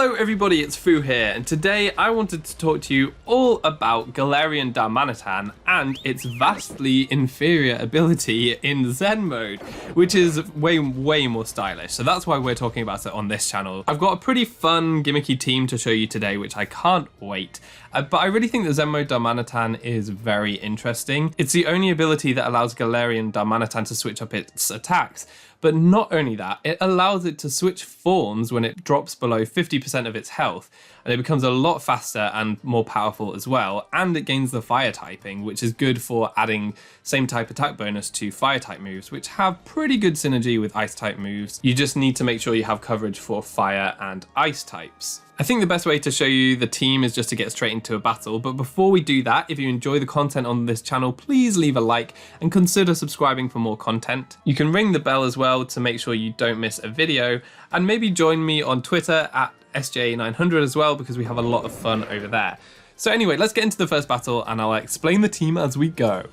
Hello everybody, it's Foo here, and today I wanted to talk to you all about Galarian Darmanitan and its vastly inferior ability in Zen mode, which is way more stylish, so that's why we're talking about it on this channel. I've got a pretty fun, gimmicky team to show you today, which I can't wait. But I really think that Zen Mode Darmanitan is very interesting. It's the only ability that allows Galarian Darmanitan to switch up its attacks. But not only that, it allows it to switch forms when it drops below 50% of its health, and it becomes a lot faster and more powerful as well, and it gains the fire typing, which is good for adding same type attack bonus to fire type moves, which have pretty good synergy with ice type moves. You just need to make sure you have coverage for fire and ice types. I think the best way to show you the team is just to get straight into a battle, but before we do that, if you enjoy the content on this channel, please leave a like and consider subscribing for more content. You can ring the bell as well to make sure you don't miss a video, and maybe join me on Twitter at SJ900 as well, because we have a lot of fun over there. So anyway, let's get into the first battle and I'll explain the team as we go.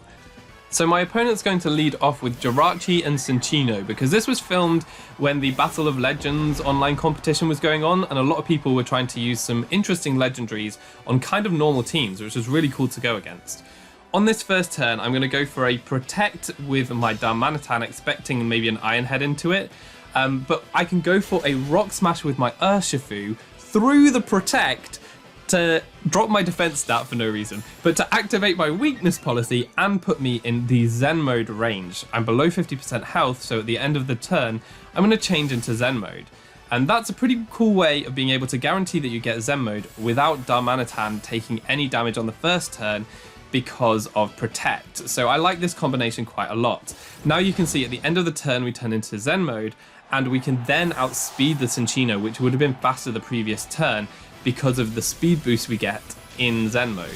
So my opponent's going to lead off with Jirachi and Cinccino, because this was filmed when the Battle of Legends online competition was going on, and a lot of people were trying to use some interesting legendaries on kind of normal teams, which was really cool to go against. On this first turn, I'm going to go for a Protect with my Darmanitan, expecting maybe an Iron Head into it, but I can go for a Rock Smash with my Urshifu through the Protect to drop my defense stat for no reason, but to activate my weakness policy and put me in the Zen mode range. I'm below 50% health, so at the end of the turn, I'm going to change into Zen mode. And that's a pretty cool way of being able to guarantee that you get Zen mode without Darmanitan taking any damage on the first turn because of Protect. So I like this combination quite a lot. Now you can see at the end of the turn, we turn into Zen mode, and we can then outspeed the Cinccino, which would have been faster the previous turn, because of the speed boost we get in Zen mode.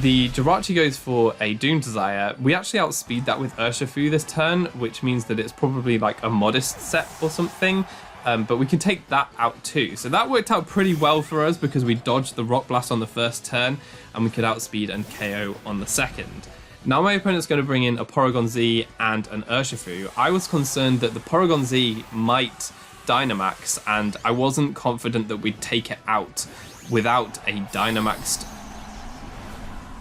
The Jirachi goes for a Doom Desire. We actually outspeed that with Urshifu this turn, which means that it's probably like a modest set or something, but we can take that out too. So that worked out pretty well for us because we dodged the Rock Blast on the first turn and we could outspeed and KO on the second. Now my opponent's going to bring in a Porygon Z and an Urshifu. I was concerned that the Porygon Z might Dynamax, and I wasn't confident that we'd take it out without a Dynamaxed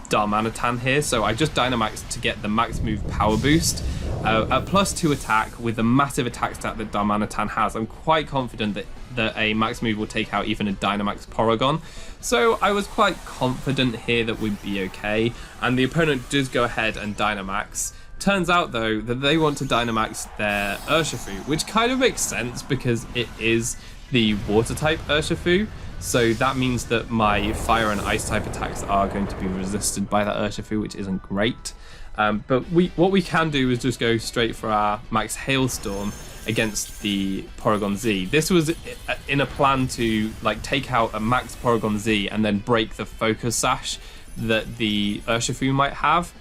Darmanitan here, so I just Dynamaxed to get the max move power boost. At +2 attack with the massive attack stat that Darmanitan has, I'm quite confident that a max move will take out even a Dynamax Porygon. So I was quite confident here that we'd be okay, and the opponent does go ahead and Dynamax. Turns out though that they want to Dynamax their Urshifu, which kind of makes sense because it is the water type Urshifu, so that means that my fire and ice type attacks are going to be resisted by that Urshifu, which isn't great. But what we can do is just go straight for our max Hailstorm against the Porygon Z. This was in a plan to like take out a max Porygon Z and then break the Focus Sash that the Urshifu might have,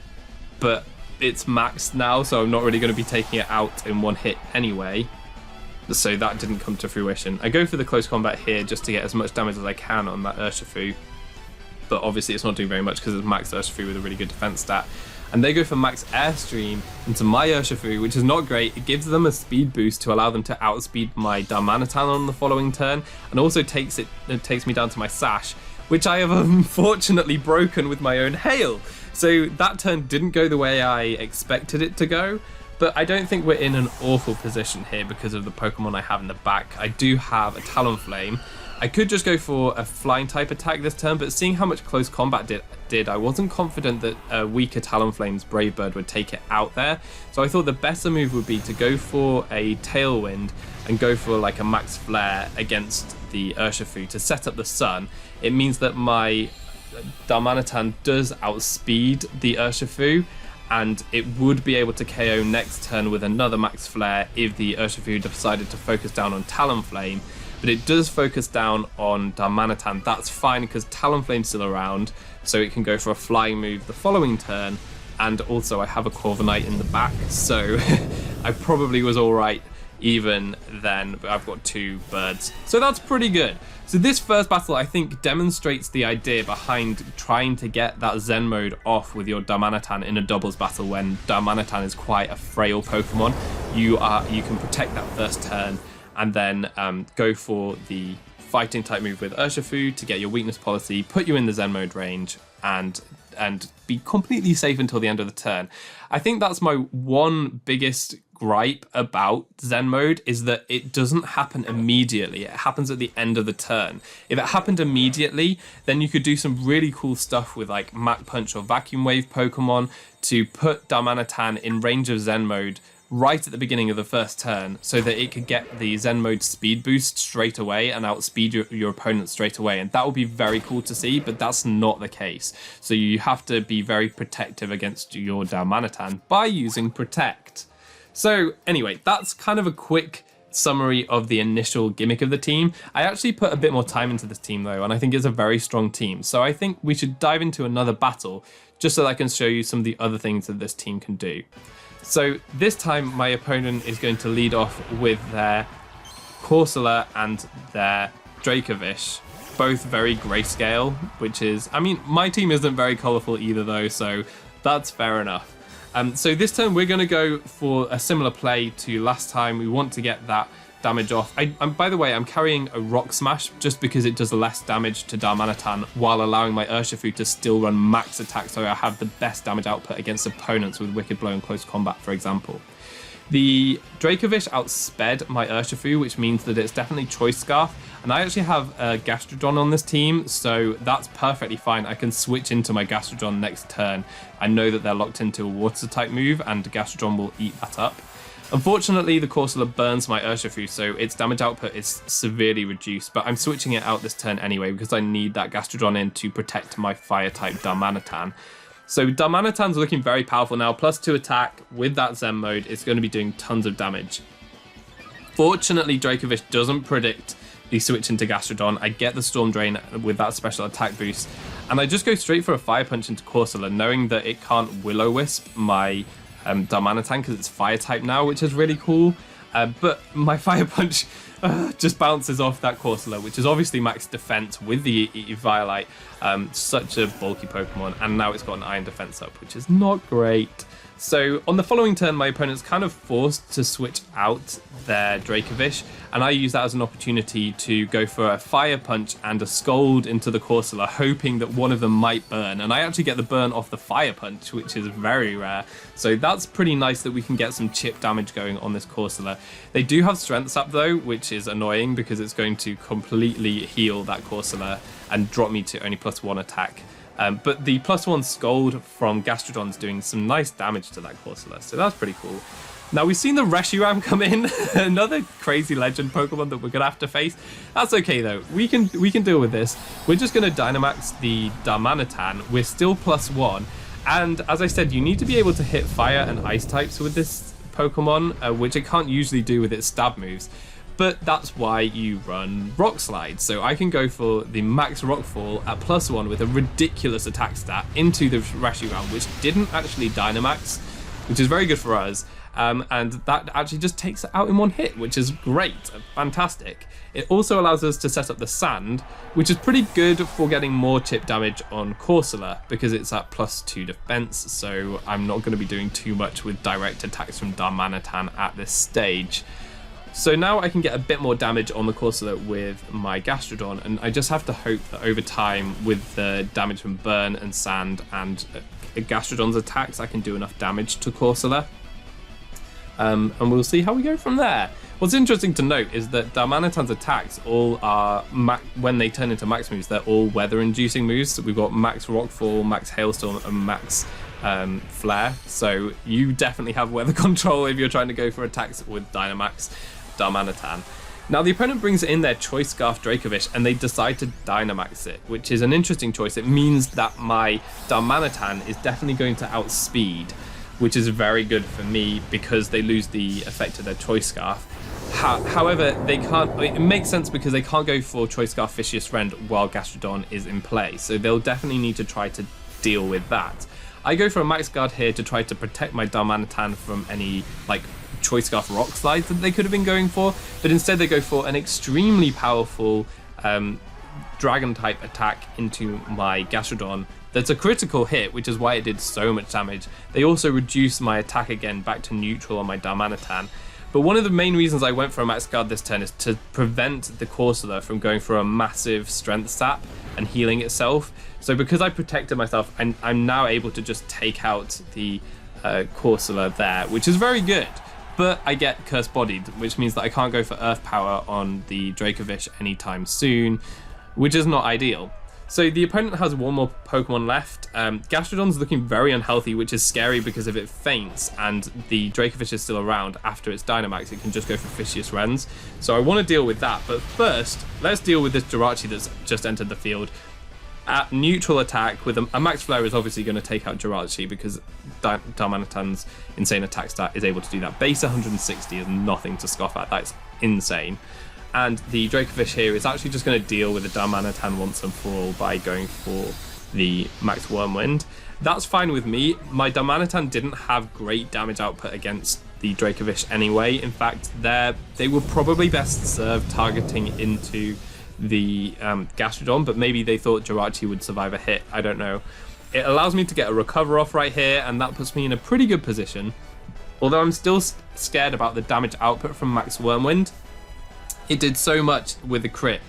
but it's maxed now, so I'm not really going to be taking it out in one hit anyway, so that didn't come to fruition. I go for the close combat here just to get as much damage as I can on that Urshifu, but obviously it's not doing very much because it's max Urshifu with a really good defense stat. And they go for max Airstream into my Urshifu, which is not great. It gives them a speed boost to allow them to outspeed my Darmanitan on the following turn, and also takes me down to my Sash, which I have unfortunately broken with my own Hail. So that turn didn't go the way I expected it to go, but I don't think we're in an awful position here because of the Pokemon I have in the back. I do have a Talonflame. I could just go for a flying type attack this turn, but seeing how much close combat did, I wasn't confident that a weaker Talonflame's Brave Bird would take it out there. So I thought the better move would be to go for a Tailwind and go for like a max Flare against the Urshifu to set up the Sun. It means that my Darmanitan does outspeed the Urshifu, and it would be able to KO next turn with another max Flare if the Urshifu decided to focus down on Talonflame. But it does focus down on Darmanitan. That's fine because Talonflame's still around, so it can go for a flying move the following turn, and also I have a Corviknight in the back, so I probably was alright even then, but I've got two birds. So that's pretty good. So this first battle, I think, demonstrates the idea behind trying to get that Zen mode off with your Darmanitan in a doubles battle when Darmanitan is quite a frail Pokemon. You can protect that first turn and then go for the fighting type move with Urshifu to get your weakness policy, put you in the Zen mode range, and be completely safe until the end of the turn. I think that's my one biggest gripe about Zen mode, is that it doesn't happen immediately. It happens at the end of the turn. If it happened immediately, then you could do some really cool stuff with like Mach Punch or Vacuum Wave Pokemon to put Darmanitan in range of Zen mode right at the beginning of the first turn, so that it could get the Zen mode speed boost straight away and outspeed your opponent straight away, and that would be very cool to see, but that's not the case. So you have to be very protective against your Darmanitan by using Protect. So anyway, that's kind of a quick summary of the initial gimmick of the team. I actually put a bit more time into this team though, and I think it's a very strong team. So I think we should dive into another battle just so that I can show you some of the other things that this team can do. So this time my opponent is going to lead off with their Corsola and their Dracovish, both very grayscale, which is, I mean, my team isn't very colourful either though, so that's fair enough. So this turn we're going to go for a similar play to last time. We want to get that damage off. By the way, I'm carrying a Rock Smash just because it does less damage to Darmanitan while allowing my Urshifu to still run max attack, so I have the best damage output against opponents with Wicked Blow and Close Combat, for example. The Dracovish outsped my Urshifu, which means that it's definitely Choice Scarf, and I actually have a Gastrodon on this team, so that's perfectly fine. I can switch into my Gastrodon next turn. I know that they're locked into a Water type move, and Gastrodon will eat that up. Unfortunately, the Corsola burns my Urshifu, so its damage output is severely reduced, but I'm switching it out this turn anyway because I need that Gastrodon in to protect my Fire-type Darmanitan. So Darmanitan's looking very powerful now, +2 attack with that Zen mode. It's going to be doing tons of damage. Fortunately, Dracovish doesn't predict the switch into Gastrodon. I get the Storm Drain with that special attack boost, and I just go straight for a Fire Punch into Corsola, knowing that it can't Will-O-Wisp my Darmanitan because it's fire type now, which is really cool. But my Fire Punch just bounces off that Corsola, which is obviously max defense with the Eviolite, such a bulky Pokemon, and now it's got an Iron Defense up, which is not great. So on the following turn, my opponent's kind of forced to switch out their Dracovish, and I use that as an opportunity to go for a Fire Punch and a Scold into the Corsola, hoping that one of them might burn. And I actually get the burn off the Fire Punch, which is very rare. So that's pretty nice that we can get some chip damage going on this Corsola. They do have Strength Sap though, which is annoying because it's going to completely heal that Corsola and drop me to only +1 attack. But the +1 Scold from Gastrodon's doing some nice damage to that Corsola, so that's pretty cool. Now we've seen the Reshiram come in, another crazy legend Pokemon that we're gonna have to face. That's okay though, we can deal with this. We're just gonna Dynamax the Darmanitan. We're still +1, and as I said, you need to be able to hit fire and ice types with this Pokemon, which it can't usually do with its stab moves. But that's why you run Rock Slide. So I can go for the max Rockfall at +1 with a ridiculous attack stat into the Reshiram, which didn't actually Dynamax, which is very good for us. And that actually just takes it out in one hit, which is great, fantastic. It also allows us to set up the Sand, which is pretty good for getting more chip damage on Corsola because it's at +2 defense, so I'm not going to be doing too much with direct attacks from Darmanitan at this stage. So now I can get a bit more damage on the Corsola with my Gastrodon, and I just have to hope that over time, with the damage from Burn and Sand and Gastrodon's attacks, I can do enough damage to Corsola. And we'll see how we go from there. What's interesting to note is that Darmanitan's attacks all are, when they turn into max moves, they're all weather-inducing moves. So we've got max Rockfall, max Hailstorm, and max Flare. So you definitely have weather control if you're trying to go for attacks with Dynamax Darmanitan. Now the opponent brings in their Choice Scarf Dracovish and they decide to Dynamax it, which is an interesting choice. It means that my Darmanitan is definitely going to outspeed, which is very good for me because they lose the effect of their Choice Scarf. However, they can't. It makes sense because they can't go for Choice Scarf Vicious Rend while Gastrodon is in play, so they'll definitely need to try to deal with that. I go for a Max Guard here to try to protect my Darmanitan from any like Choice Scarf Rock Slides that they could have been going for, but instead they go for an extremely powerful Dragon type attack into my Gastrodon. That's a critical hit, which is why it did so much damage. They also reduce my attack again back to neutral on my Darmanitan. But one of the main reasons I went for a max guard this turn is to prevent the Corsola from going for a massive strength sap and healing itself. So because I protected myself, I'm now able to just take out the Corsola there, which is very good. But I get curse bodied, which means that I can't go for earth power on the Dracovish anytime soon, which is not ideal. So the opponent has one more Pokemon left. Gastrodon's looking very unhealthy, which is scary because if it faints and the Dracovish is still around after its Dynamax, it can just go for Fishious Rends. So I want to deal with that. But first, let's deal with this Jirachi that's just entered the field. At neutral attack, with a Max Flare is obviously going to take out Jirachi because Darmanitan's insane attack stat is able to do that. Base 160 is nothing to scoff at. That's insane. And the Dracovish here is actually just going to deal with the Darmanitan once and for all by going for the Max Wormwind. That's fine with me. My Darmanitan didn't have great damage output against the Dracovish anyway. In fact, they were probably best served targeting into the Gastrodon, but maybe they thought Jirachi would survive a hit. I don't know. It allows me to get a recover off right here, and that puts me in a pretty good position. Although I'm still scared about the damage output from Max Wormwind. It did so much with the crit.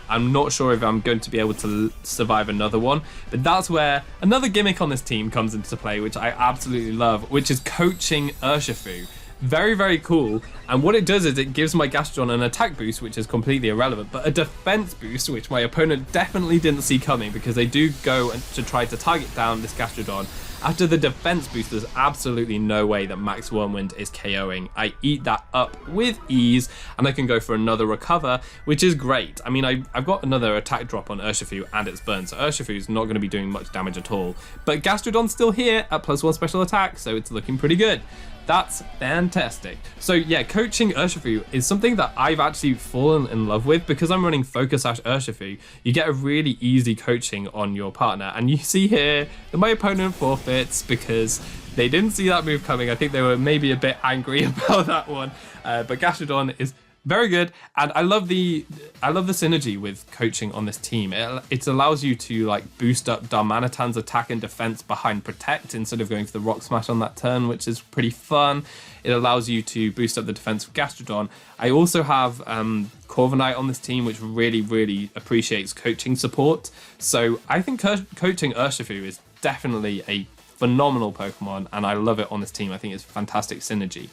I'm not sure if I'm going to be able to survive another one, but that's where another gimmick on this team comes into play, which I absolutely love, which is coaching Urshifu. Very, very cool. And what it does is it gives my Gastrodon an attack boost, which is completely irrelevant, but a defense boost, which my opponent definitely didn't see coming because they do go to try to target down this Gastrodon. After the defense boost, there's absolutely no way that Max Wormwind is KOing. I eat that up with ease, and I can go for another recover, which is great. I mean, I've got another attack drop on Urshifu, and it's burned, so Urshifu's not going to be doing much damage at all. But Gastrodon's still here at +1 special attack, so it's looking pretty good. That's fantastic. So yeah, coaching Urshifu is something that I've actually fallen in love with because I'm running Focus Sash Urshifu. You get a really easy coaching on your partner, and you see here that my opponent forfeits because they didn't see that move coming. I think they were maybe a bit angry about that one, but Gastrodon is very good, and I love the synergy with coaching on this team. It allows you to like boost up Darmanitan's attack and defense behind Protect instead of going for the Rock Smash on that turn, which is pretty fun. It allows you to boost up the defense of Gastrodon. I also have Corviknight on this team, which really appreciates coaching support. So I think coaching Urshifu is definitely a phenomenal Pokemon, and I love it on this team. I think it's fantastic synergy.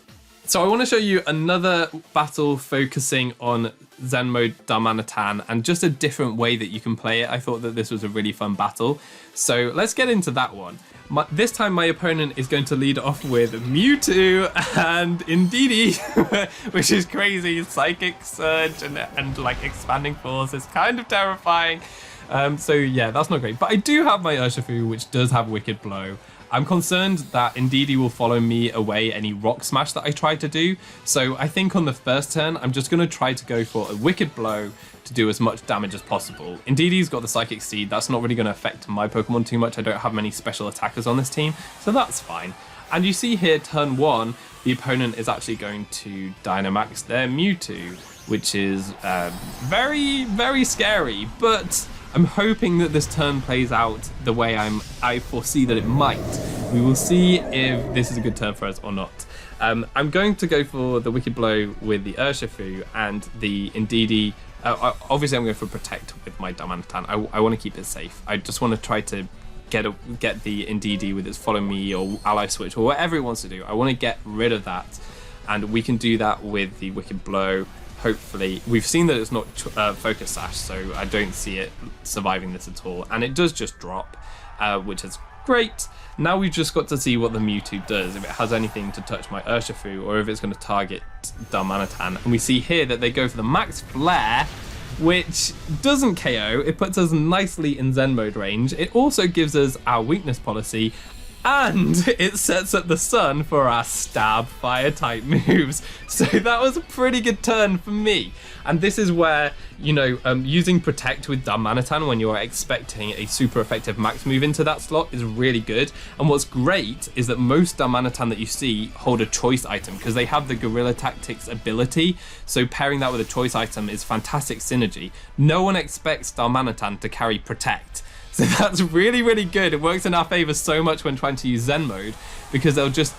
So I want to show you another battle focusing on Zen Mode Darmanitan and just a different way that you can play it. I thought that this was a really fun battle. So let's get into that one. This time my opponent is going to lead off with Mewtwo and Indeedee, which is crazy. Psychic Surge and like Expanding Force is kind of terrifying. So yeah, that's not great. But I do have my Urshifu, which does have Wicked Blow. I'm concerned that Indeedee will follow me away any Rock Smash that I try to do. So I think on the first turn, I'm just going to try to go for a Wicked Blow to do as much damage as possible. Indeedee's got the Psychic Seed. That's not really going to affect my Pokemon too much. I don't have many special attackers on this team, so that's fine. And you see here, turn one, the opponent is actually going to Dynamax their Mewtwo, which is very scary, but I'm hoping that this turn plays out the way I foresee that it might. We will see if this is a good turn for us or not. I'm going to go for the Wicked Blow with the Urshifu and the Indeedee. Obviously, I'm going for Protect with my Darmanitan. I want to keep it safe. I just want to try to get the Indeedee with its Follow Me or Ally Switch or whatever it wants to do. I want to get rid of that, and we can do that with the Wicked Blow. Hopefully, we've seen that it's not Focus Sash, so I don't see it surviving this at all. And it does just drop, which is great. Now we've just got to see what the Mewtwo does, if it has anything to touch my Urshifu, or if it's going to target Darmanitan. And we see here that they go for the Max Flare, which doesn't KO. It puts us nicely in Zen Mode range. It also gives us our weakness policy, and it sets up the sun for our stab fire type moves. So that was a pretty good turn for me. And this is where, you know, using Protect with Darmanitan when you're expecting a super effective max move into that slot is really good. And what's great is that most Darmanitan that you see hold a choice item because they have the Guerrilla Tactics ability. So pairing that with a choice item is fantastic synergy. No one expects Darmanitan to carry Protect. So that's really good. It works in our favor so much when trying to use Zen Mode because they'll just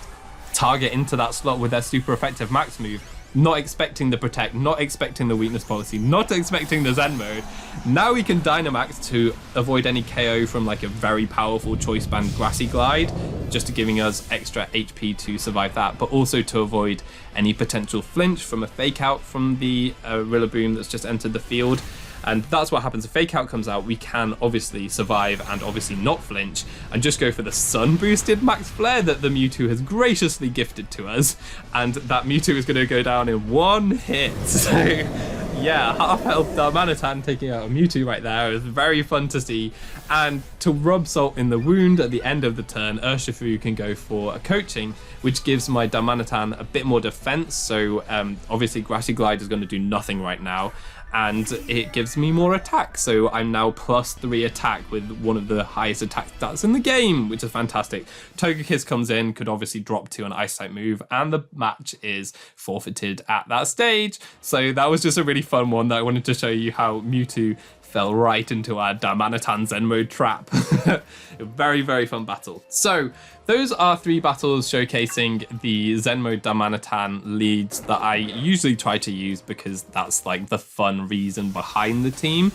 target into that slot with their super effective max move. not expecting the protect, not expecting the weakness policy, not expecting the Zen mode. Now we can Dynamax to avoid any KO from like a very powerful choice band Grassy Glide, just giving us extra HP to survive that, but also to avoid any potential flinch from a fake out from the Rillaboom that's just entered the field. And that's what happens. If Fake Out comes out, we can obviously survive and obviously not flinch and just go for the Sun boosted Max Flare that the Mewtwo has graciously gifted to us. And that Mewtwo is going to go down in one hit. So yeah, half health Darmanitan taking out a Mewtwo right there is very fun to see. And to rub salt in the wound at the end of the turn, Urshifu can go for a coaching, which gives my Darmanitan a bit more defense. So obviously Grassy Glide is going to do nothing right now. And it gives me more attack, so I'm now +3 attack with one of the highest attack stats in the game, which is fantastic. Togekiss comes in, could obviously drop to an Ice type move, and the match is forfeited at that stage. So that was just a really fun one that I wanted to show you how Mewtwo fell right into our Darmanitan Zen mode trap. A very, very fun battle. So those are 3 battles showcasing the Zen mode Darmanitan leads that I usually try to use because that's like the fun reason behind the team.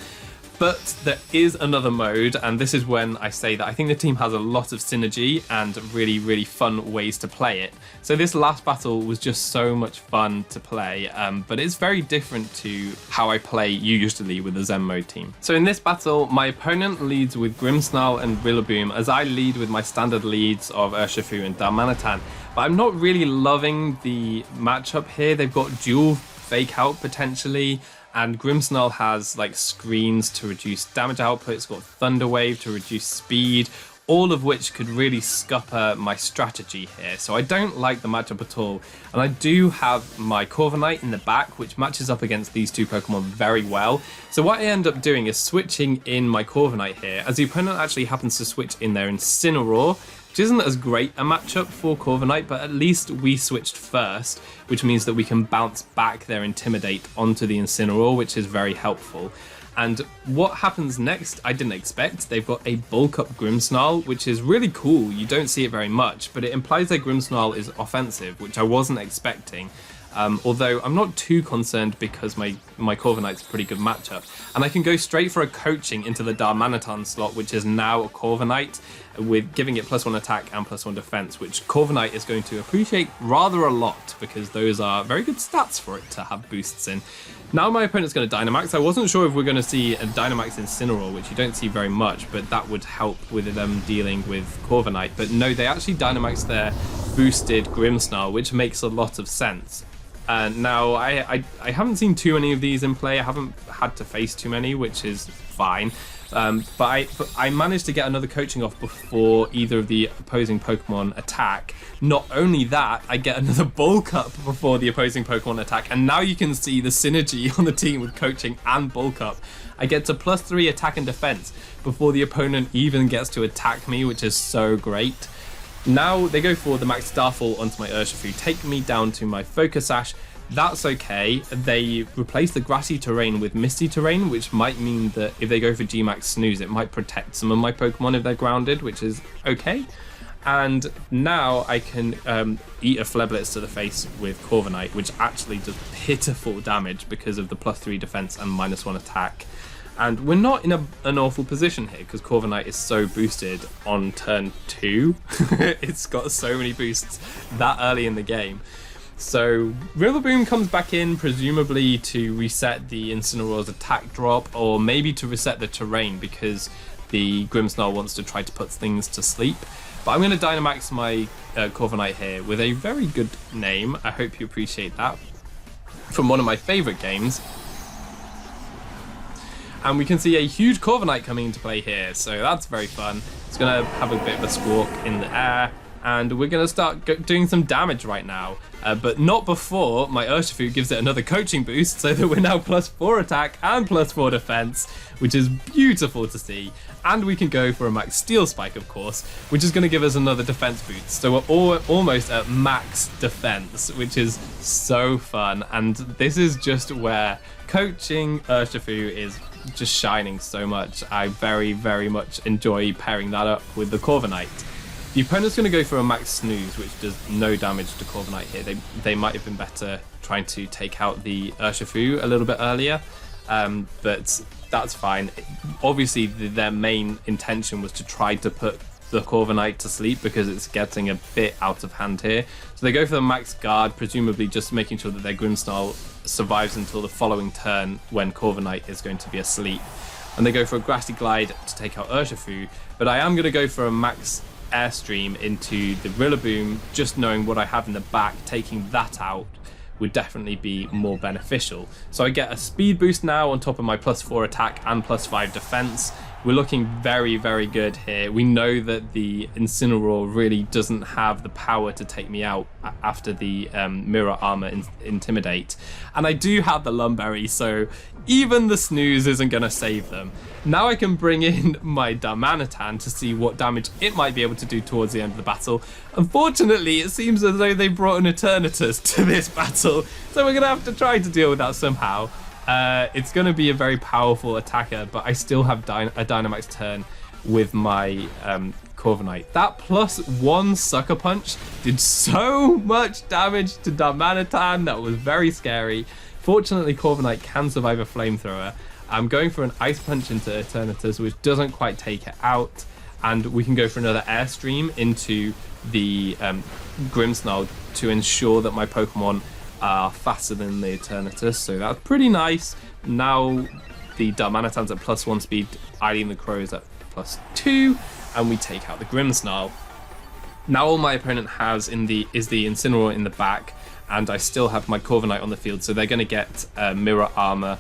But there is another mode, and this is when I say that I think the team has a lot of synergy and really, really fun ways to play it. So this last battle was just so much fun to play, but it's very different to how I play usually with the Zen mode team. So in this battle, my opponent leads with Grimmsnarl and Rillaboom, as I lead with my standard leads of Urshifu and Darmanitan. But I'm not really loving the matchup here. They've got dual Fake Out potentially, and Grimmsnarl has like screens to reduce damage output, it's got Thunder Wave to reduce speed, all of which could really scupper my strategy here. So I don't like the matchup at all. And I do have my Corviknight in the back, which matches up against these 2 Pokemon very well. So what I end up doing is switching in my Corviknight here, as the opponent actually happens to switch in their Incineroar, which isn't as great a matchup for Corviknight, but at least we switched first, which means that we can bounce back their Intimidate onto the Incineroar, which is very helpful. And what happens next, I didn't expect. They've got a bulk up Grimmsnarl, which is really cool. You don't see it very much, but it implies that Grimmsnarl is offensive, which I wasn't expecting. Although I'm not too concerned because my Corviknight's a pretty good matchup. And I can go straight for a coaching into the Darmanitan slot, which is now a Corviknight, with giving it +1 attack and +1 defense, which Corviknight is going to appreciate rather a lot because those are very good stats for it to have boosts in. Now my opponent's going to Dynamax. I wasn't sure if we're going to see a Dynamax Incineroar, which you don't see very much, but that would help with them dealing with Corviknight. But no, they actually Dynamax their boosted Grimmsnarl, which makes a lot of sense. Now, I haven't seen too many of these in play. I haven't had to face too many, which is fine. But I managed to get another coaching off before either of the opposing Pokemon attack. Not only that, I get another bulk up before the opposing Pokemon attack. And now you can see the synergy on the team with coaching and bulk up. I get to +3 attack and defense before the opponent even gets to attack me, which is so great. Now they go for the Max Starfall onto my Urshifu, take me down to my Focus Sash. That's okay. They replace the grassy terrain with misty terrain, which might mean that if they go for G-Max Snooze, it might protect some of my Pokemon if they're grounded, which is okay. And now I can eat a Flare Blitz to the face with Corviknight, which actually does pitiful damage because of the +3 defense and -1 attack. And we're not in an awful position here because Corviknight is so boosted on turn 2. It's got so many boosts that early in the game. So Rillaboom comes back in, presumably to reset the Incineroar's attack drop, or maybe to reset the terrain because the Grimmsnarl wants to try to put things to sleep. But I'm going to Dynamax my Corviknight here with a very good name. I hope you appreciate that. From one of my favourite games. And we can see a huge Corviknight coming into play here, so that's very fun. It's going to have a bit of a squawk in the air, and we're going to start doing some damage right now. But not before my Urshifu gives it another coaching boost, so that we're now +4 attack and +4 defense, which is beautiful to see. And we can go for a Max Steel Spike, of course, which is going to give us another defense boost. So we're almost at max defense, which is so fun. And this is just where coaching Urshifu is just shining so much. I very, very much enjoy pairing that up with the Corviknight. The opponent's going to go for a max snooze, which does no damage to Corviknight here. They might have been better trying to take out the Urshifu a little bit earlier, but that's fine. Obviously, their main intention was to try to put the Corviknight to sleep because it's getting a bit out of hand here. So they go for the max guard, presumably just making sure that their Grimmsnarl survives until the following turn when Corviknight is going to be asleep. And they go for a Grassy Glide to take out Urshifu, but I am going to go for a max Airstream into the Rillaboom, just knowing what I have in the back, taking that out would definitely be more beneficial. So I get a speed boost now on top of my +4 attack and +5 defense. We're looking very, very good here. We know that the Incineroar really doesn't have the power to take me out after the Mirror Armor Intimidate. And I do have the Lumberry, so even the snooze isn't going to save them. Now I can bring in my Darmanitan to see what damage it might be able to do towards the end of the battle. Unfortunately, it seems as though they brought an Eternatus to this battle, so we're going to have to try to deal with that somehow. It's going to be a very powerful attacker, but I still have a Dynamax turn with my Corviknight. That +1 Sucker Punch did so much damage to Darmanitan. That was very scary. Fortunately, Corviknight can survive a Flamethrower. I'm going for an Ice Punch into Eternatus, which doesn't quite take it out. And we can go for another Airstream into the Grimmsnarl to ensure that my Pokemon are faster than the Eternatus, so that's pretty nice. Now the Darmanitan's at +1 speed, Eileen the Crow is at +2, and we take out the Grimmsnarl. Now all my opponent has is the Incineroar in the back, and I still have my Corviknight on the field, so they're going to get Mirror Armor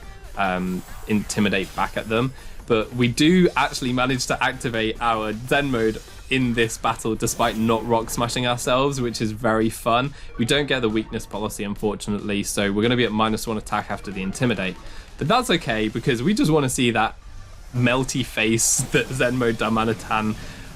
Intimidate back at them. But we do actually manage to activate our Zen mode in this battle despite not rock smashing ourselves, which is very fun. We don't get the weakness policy, unfortunately, so we're going to be at -1 attack after the Intimidate. But that's okay, because we just want to see that melty face that Zen Mode Darmanitan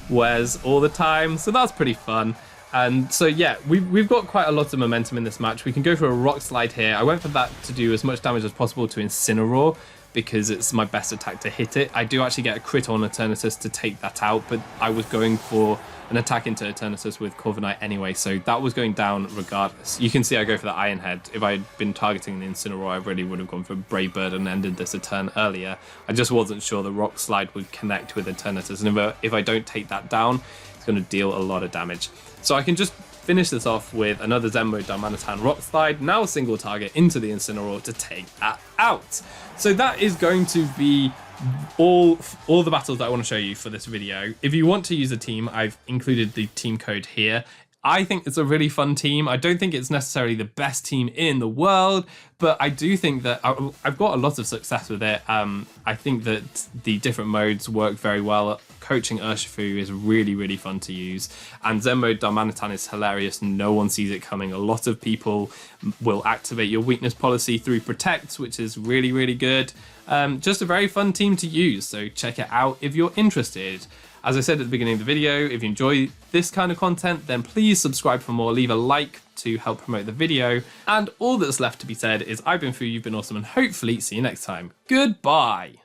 wears all the time, so that's pretty fun. And so yeah, we've got quite a lot of momentum in this match. We can go for a Rock Slide here. I went for that to do as much damage as possible to Incineroar, because it's my best attack to hit it. I do actually get a crit on Eternatus to take that out, but I was going for an attack into Eternatus with Corviknight anyway, so that was going down regardless. You can see I go for the Iron Head. If I had been targeting the Incineroar, I really would have gone for Brave Bird and ended this a turn earlier. I just wasn't sure the Rock Slide would connect with Eternatus, and if I don't take that down, it's going to deal a lot of damage. So I can just finish this off with another Zen Mode Darmanitan Rock Slide, now a single target into the Incineroar to take that out. So that is going to be all the battles that I want to show you for this video. If you want to use a team, I've included the team code here. I think it's a really fun team. I don't think it's necessarily the best team in the world, but I do think that I've got a lot of success with it. I think that the different modes work very well. Coaching Urshifu is really, really fun to use. And Zen Mode Darmanitan is hilarious. No one sees it coming. A lot of people will activate your weakness policy through Protect, which is really, really good. Just a very fun team to use, so check it out if you're interested. As I said at the beginning of the video, if you enjoy this kind of content, then please subscribe for more, leave a like to help promote the video. And all that's left to be said is I've been Foo, you've been awesome, and hopefully see you next time. Goodbye.